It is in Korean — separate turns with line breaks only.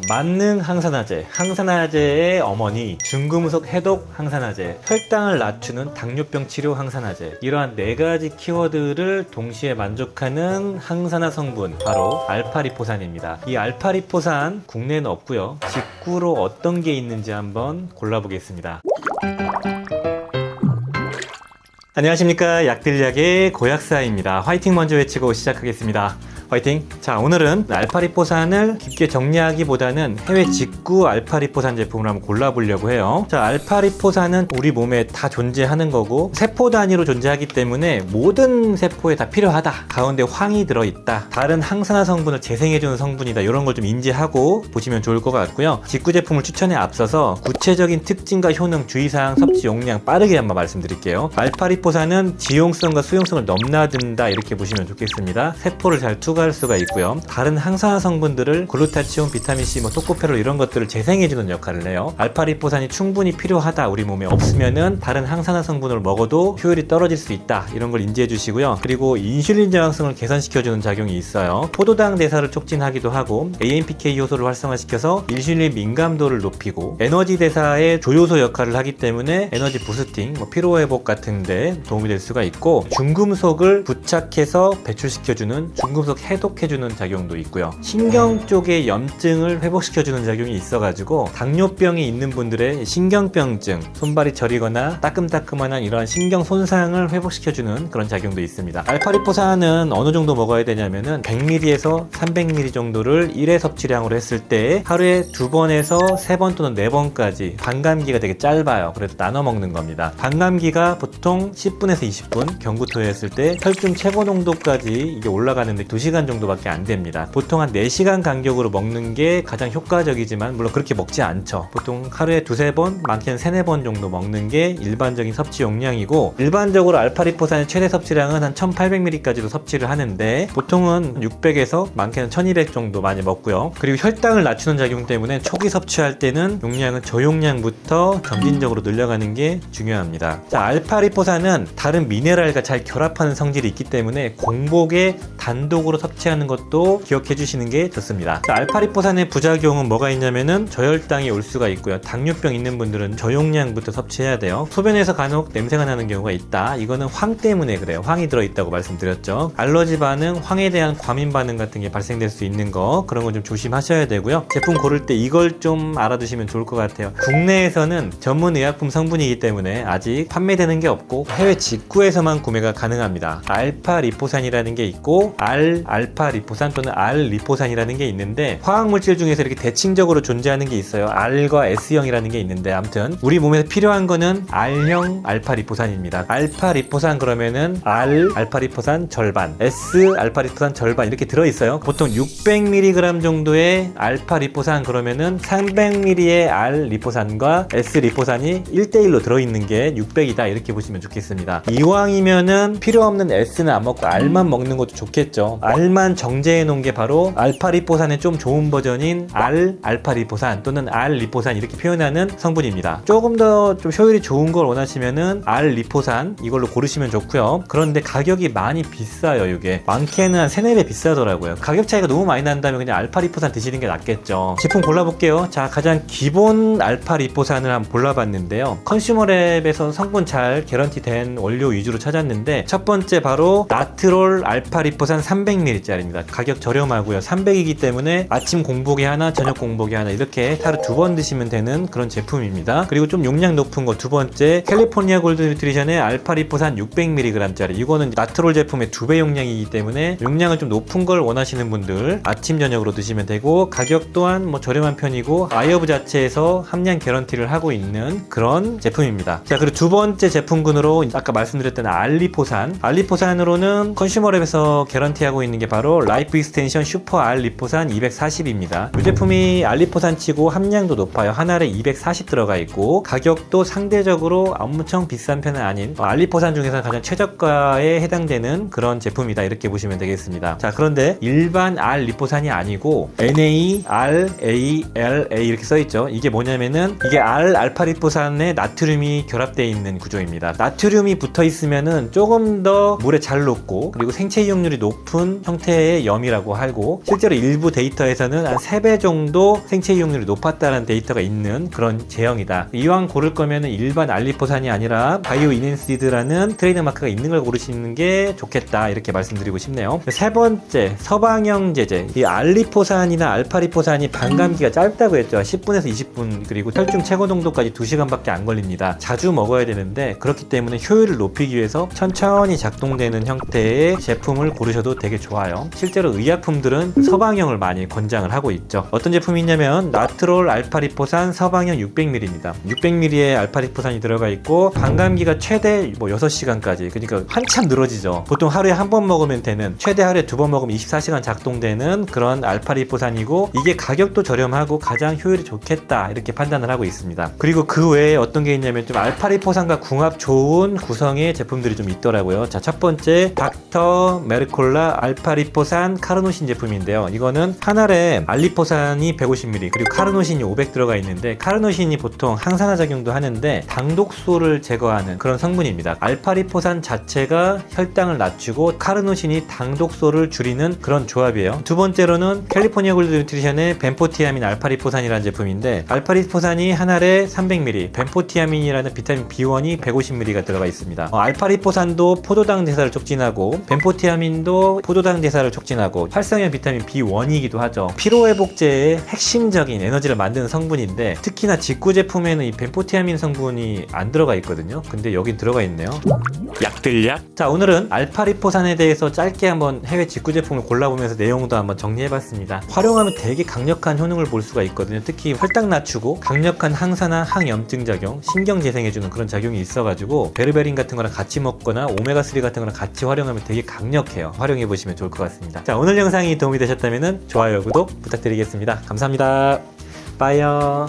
만능 항산화제, 항산화제의 어머니, 중금속 해독 항산화제, 혈당을 낮추는 당뇨병 치료 항산화제, 이러한 4가지 키워드를 동시에 만족하는 항산화 성분, 바로 알파리포산입니다. 이 알파리포산 국내에는 없고요. 직구로 어떤 게 있는지 한번 골라보겠습니다. 안녕하십니까, 약들약의 고약사입니다. 화이팅 먼저 외치고 시작하겠습니다. 화이팅! 자, 오늘은 알파리포산을 깊게 정리하기보다는 해외 직구 알파리포산 제품을 한번 골라보려고 해요. 자, 알파리포산은 우리 몸에 다 존재하는 거고 세포 단위로 존재하기 때문에 모든 세포에 다 필요하다. 가운데 황이 들어있다. 다른 항산화 성분을 재생해주는 성분이다. 이런 걸 좀 인지하고 보시면 좋을 것 같고요. 직구 제품을 추천에 앞서서 구체적인 특징과 효능, 주의사항, 섭취 용량 빠르게 한번 말씀드릴게요. 알파리포산은 지용성과 수용성을 넘나든다, 이렇게 보시면 좋겠습니다. 세포를 잘 투과할 수가 있고요. 다른 항산화 성분들을 글루타치온, 비타민C, 토코페롤 이런 것들을 재생해주는 역할을 해요. 알파리포산이 충분히 필요하다, 우리 몸에 없으면은 다른 항산화 성분을 먹어도 효율이 떨어질 수 있다, 이런 걸 인지해 주시고요. 그리고 인슐린 저항성을 개선시켜주는 작용이 있어요. 포도당 대사를 촉진하기도 하고 AMPK 효소를 활성화시켜서 인슐린 민감도를 높이고 에너지 대사의 조효소 역할을 하기 때문에 에너지 부스팅, 피로회복 같은 데 도움이 될 수가 있고, 중금속을 부착해서 배출시켜주는 중금속 해독해주는 작용도 있고요. 신경 쪽의 염증을 회복시켜주는 작용이 있어가지고 당뇨병이 있는 분들의 신경병증, 손발이 저리거나 따끔따끔한 이러한 신경 손상을 회복시켜주는 그런 작용도 있습니다. 알파리포산은 어느 정도 먹어야 되냐면은 100ml에서 300ml 정도를 1회 섭취량으로 했을 때 하루에 2번에서 3번 또는 4번까지, 반감기가 되게 짧아요. 그래서 나눠 먹는 겁니다. 반감기가 보통 10분에서 20분, 경구토했을 때 혈중 최고 농도까지 이게 올라가는데 2시간 정도밖에 안 됩니다. 보통 한 4시간 간격으로 먹는 게 가장 효과적이지만 물론 그렇게 먹지 않죠. 보통 하루에 2-3번, 많게는 3-4번 정도 먹는 게 일반적인 섭취 용량이고, 일반적으로 알파리포산의 최대 섭취량은 한 1800ml까지도 섭취를 하는데 보통은 600에서 많게는 1200 정도 많이 먹고요. 그리고 혈당을 낮추는 작용 때문에 초기 섭취할 때는 용량은 저용량부터 점진적으로 늘려가는 게 중요합니다. 자, 알파리포산은 다른 미네랄과 잘 결합하는 성질이 있기 때문에 공복에 단독으로 섭취하는 것도 기억해 주시는 게 좋습니다. 자, 알파리포산의 부작용은 뭐가 있냐면은 저혈당이 올 수가 있고요. 당뇨병 있는 분들은 저용량부터 섭취해야 돼요. 소변에서 간혹 냄새가 나는 경우가 있다. 이거는 황 때문에 그래요. 황이 들어있다고 말씀드렸죠. 알러지 반응, 황에 대한 과민 반응 같은 게 발생될 수 있는 거, 그런 거 좀 조심하셔야 되고요. 제품 고를 때 이걸 좀 알아두시면 좋을 것 같아요. 국내에서는 전문 의약품 성분이기 때문에 아직 판매되는 게 없고 해외 직구에서만 구매가 가능합니다. 알파리포산이라는 게 있고 알파리포산 또는 알리포산이라는 게 있는데, 화학물질 중에서 이렇게 대칭적으로 존재하는 게 있어요. R과 S형이라는 게 있는데, 아무튼 우리 몸에서 필요한 거는 R형 알파리포산입니다. 알파리포산 그러면은 R 알파리포산 절반, S 알파리포산 절반 이렇게 들어있어요. 보통 600mg 정도의 알파리포산 그러면은 300ml의 R리포산과 S리포산이 1대1로 들어있는 게 600이다, 이렇게 보시면 좋겠습니다. 이왕이면은 필요 없는 S는 안 먹고 R만 먹는 것도 좋겠죠. R만 정제해 놓은 게 바로 알파리포산의 좀 좋은 버전인 알파리포산 또는 R리포산, 이렇게 표현하는 성분입니다. 조금 더 좀 효율이 좋은 걸 원하시면은 R리포산 이걸로 고르시면 좋고요. 그런데 가격이 많이 비싸요. 이게 많게는 한 3-4배 비싸더라고요. 가격 차이가 너무 많이 난다면 그냥 알파리포산 드시는 게 낫겠죠. 제품 골라볼게요. 자, 가장 기본 알파리포산을 한번 골라봤는데요. 컨슈머랩에서 성분 잘 개런티 된 원료 위주로 찾았는데, 첫 번째 바로 나트롤 알파리포산 300ml짜리입니다. 가격 저렴하고요. 300이기 때문에 아침 공복에 하나, 저녁 공복에 하나, 이렇게 하루 2번 드시면 되는 그런 제품입니다. 그리고 좀 용량 높은 거 두 번째, 캘리포니아 골드 뉴트리션의 알파리포산 600mg짜리. 이거는 나트롤 제품의 2배 용량이기 때문에 용량을 좀 높은 걸 원하시는 분들 아침 저녁으로 드시면 되고, 가격 또한 저렴한 편이고 아이허브 자체에서 함량 개런티를 하고 있는 그런 제품입니다. 자, 그리고 두 번째 제품군으로 아까 말씀드렸던 알리포산으로는 컨슈머랩에서 개런티하고 있는 게 바로 라이프 익스텐션 슈퍼 알리포산 240입니다. 이 제품이 알리포산 치고 함량도 높아요. 한 알에 240 들어가 있고 가격도 상대적으로 엄청 비싼 편은 아닌, 알리포산 중에서 가장 최저가에 해당되는 그런 제품이다, 이렇게 보시면 되겠습니다. 자, 그런데 일반 알리포산이 아니고 NARALA 이렇게 써있죠. 이게 뭐냐면은 이게 알파리포산에 나트륨이 결합되어 있는 구조입니다. 나트륨이 붙어 있으면은 조금 더 물에 잘 녹고, 그리고 생체 이용률이 높은 형태의 염이라고 하고 실제로 일부 데이터에서는 한 3배 정도 생체 이용률이 높았다는 데이터가 있는 그런 제형이다. 이왕 고를 거면은 일반 알리포산이 아니라 바이오 이넨시드라는 트레이드 마크가 있는 걸 고르시는 게 좋겠다, 이렇게 말씀드리고 싶네요. 세 번째, 서방형 제제. 이 알리포산이나 알파리포산이 반감기가 짧다고 했죠. 10분에서 20분, 그리고 혈중 최고 농도까지 2시간밖에 안 걸립니다. 자주 먹어야 되는데 그렇기 때문에 효율을 높이기 위해서 천천히 작동되는 형태의 제품을 고르셔도 되게 좋아요. 실제로 의약품들은 서방형을 많이 권장을 하고 있죠. 어떤 제품이 있냐면 나트롤 알파리포산 서방형 600ml입니다. 600ml의 알파리포산이 들어가 있고 반감기가 최대 6시간까지, 그러니까 한참 늘어지죠. 보통 하루에 한 번 먹으면 되는, 최대 하루에 2번 먹으면 24시간 작동되는 그런 알파리포산이고, 이게 가격도 저렴하고 가장 효율이 좋겠다, 이렇게 판단을 하고 있습니다. 그리고 그 외에 어떤 게 있냐면 좀 알파리포산과 궁합 좋은 구성의 제품들이 좀 있더라고요. 자, 첫 번째 닥터 메르콜라 알파리포산 카르노신 제품인데요. 이거는 한 알에 알리포산이 150ml 그리고 카르노신이 500 들어가 있는데, 카르노신이 보통 항산화 작용도 하는데 당독소를 제거하는 그런 성분입니다. 알파리포산 자체가 혈당을 낮추고 카르노신이 당독소를 줄이는 그런 조합이에요. 두 번째로는 캘리포니아 골드 뉴트리션의 벤포티아민 알파리포산이라는 제품인데, 알파리포산이 한 알에 300ml, 벤포티아민이라는 비타민 B1이 150ml가 들어가 있습니다. 알파리포산도 포도당 대사를 촉진하고 벤포티아민도 포도당 대사를 촉진하고 활성형 비타민 B1이기도 하죠. 피로회복제의 핵심적인 에너지를 만드는 성분인데, 특히나 직구 제품에는 이 벤포티아민 성분이 안 들어가 있거든요. 근데 여긴 들어가 있네요. 약들약. 자, 오늘은 알파리포산에 대해서 짧게 한번 해외 직구 제품을 골라보면서 내용도 한번 정리해봤습니다. 활용하면 되게 강력한 효능을 볼 수가 있거든요. 특히 혈당 낮추고 강력한 항산화, 항염증 작용, 신경 재생해주는 그런 작용이 있어가지고 베르베린 같은 거랑 같이 먹거나 오메가3 같은 거랑 같이 활용하면 되게 강력해요. 활용해보시면 좋을 것 같습니다. 자, 오늘 영상이 도움이 되셨다면 좋아요, 구독 부탁드리겠습니다. 감사합니다. 빠이요.